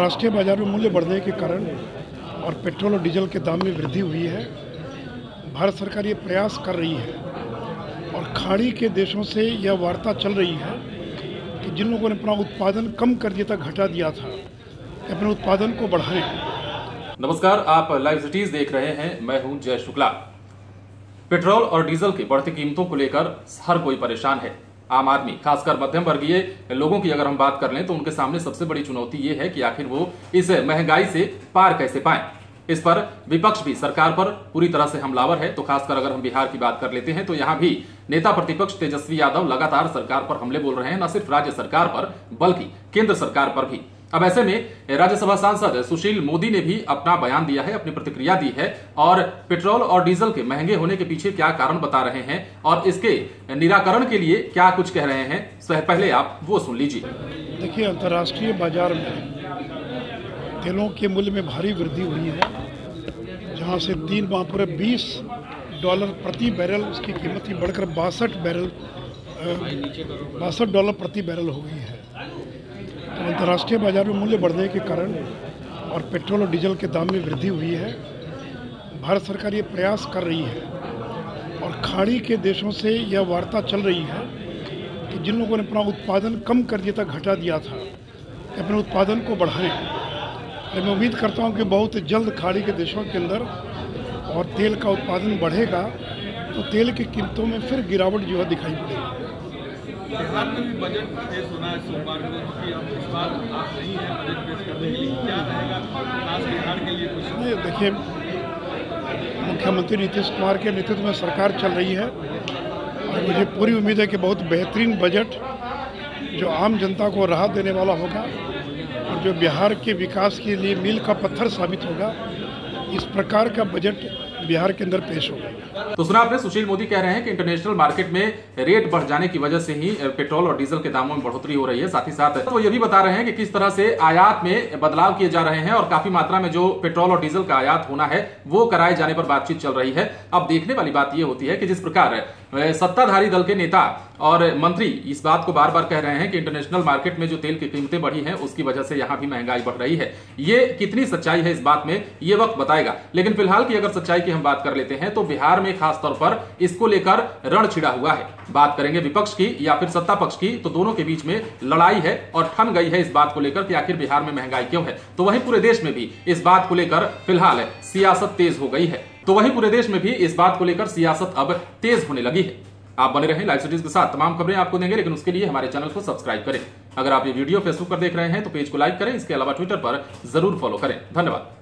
अंतर्राष्ट्रीय बाजार में मूल्य बढ़ने के कारण और पेट्रोल और डीजल के दाम में वृद्धि हुई है। भारत सरकार ये प्रयास कर रही है और खाड़ी के देशों से यह वार्ता चल रही है कि जिन लोगों ने अपना उत्पादन कम कर दिया था, घटा दिया था, कि अपने उत्पादन को बढ़ाएं। नमस्कार, आप लाइव सिटीज देख रहे हैं। मैं हूं जय शुक्ला। पेट्रोल और डीजल की बढ़ती कीमतों को लेकर हर कोई परेशान है। आम आदमी, खासकर मध्यम वर्गीय लोगों की अगर हम बात कर लें तो उनके सामने सबसे बड़ी चुनौती ये है कि आखिर वो इस महंगाई से पार कैसे पाएं। इस पर विपक्ष भी सरकार पर पूरी तरह से हमलावर है। तो खासकर अगर हम बिहार की बात कर लेते हैं तो यहां भी नेता प्रतिपक्ष तेजस्वी यादव लगातार सरकार पर हमले बोल रहे हैं, न सिर्फ राज्य सरकार पर बल्कि केंद्र सरकार पर भी। अब ऐसे में राज्यसभा सांसद सुशील मोदी ने भी अपना बयान दिया है, अपनी प्रतिक्रिया दी है और पेट्रोल और डीजल के महंगे होने के पीछे क्या कारण बता रहे हैं और इसके निराकरण के लिए क्या कुछ कह रहे हैं। पहले आप वो सुन लीजिए। देखिए, अंतर्राष्ट्रीय बाजार में तेलों के मूल्य में भारी वृद्धि हुई है, जहां से 3 माह पूरे $20 प्रति बैरल उसकी कीमत ही बढ़कर $62 प्रति बैरल हो गई है। तो अंतर्राष्ट्रीय बाजार में मूल्य बढ़ने के कारण और पेट्रोल और डीजल के दाम में वृद्धि हुई है। भारत सरकार ये प्रयास कर रही है और खाड़ी के देशों से यह वार्ता चल रही है कि जिन लोगों ने अपना उत्पादन कम कर दिया था, घटा दिया था, कि अपने उत्पादन को बढ़ाएं। और मैं उम्मीद करता हूं कि बहुत जल्द खाड़ी के देशों के अंदर और तेल का उत्पादन बढ़ेगा तो तेल की कीमतों में फिर गिरावट जो है दिखाई पड़ेगी। बिहार में भी बजट पेश होना है सोमवार को, क्योंकि अब इस बार आप नहीं है बजट पेश करने के लिए, क्या रहेगा खास बिहार के लिए कुछ? देखिए, मुख्यमंत्री नीतीश कुमार के नेतृत्व में सरकार चल रही है और मुझे पूरी उम्मीद है कि बहुत बेहतरीन बजट जो आम जनता को राहत देने वाला होगा और जो बिहार के विकास के लिए मील का पत्थर साबित होगा, इस प्रकार का बजट बिहार के अंदर पेश होगा। तो सुना आपने, सुशील मोदी कह रहे हैं कि इंटरनेशनल मार्केट में रेट बढ़ जाने की वजह से ही पेट्रोल और डीजल के दामों में बढ़ोतरी हो रही है। साथ ही साथ वो ये भी बता रहे हैं कि किस तरह से आयात में बदलाव किए जा रहे हैं और काफी मात्रा में जो पेट्रोल और डीजल का आयात होना है वो कराए जाने पर बातचीत चल रही है। अब देखने वाली बात यह होती है कि जिस प्रकार सत्ताधारी दल के नेता और मंत्री इस बात को बार बार कह रहे हैं कि इंटरनेशनल मार्केट में जो तेल की कीमतें बढ़ी हैं उसकी वजह से यहां भी महंगाई बढ़ रही है। ये कितनी सच्चाई है इस बात में ये वक्त बताएगा। लेकिन फिलहाल की अगर सच्चाई की हम बात कर लेते हैं तो बिहार में खास तौर पर इसको लेकर रण छिड़ा हुआ है। बात करेंगे विपक्ष की या फिर सत्ता पक्ष की तो दोनों के बीच में लड़ाई है और ठन गई है इस बात को लेकर कि आखिर बिहार में महंगाई क्यों है। तो वहीं पूरे देश में भी इस बात को लेकर फिलहाल सियासत तेज हो गई है। तो वहीं पूरे देश में भी इस बात को लेकर सियासत अब तेज होने लगी है। आप बने रहें लाइव सिटीज के साथ, तमाम खबरें आपको देंगे, लेकिन उसके लिए हमारे चैनल को सब्सक्राइब करें। अगर आप ये वीडियो फेसबुक पर देख रहे हैं तो पेज को लाइक करें, इसके अलावा ट्विटर पर जरूर फॉलो करें। धन्यवाद।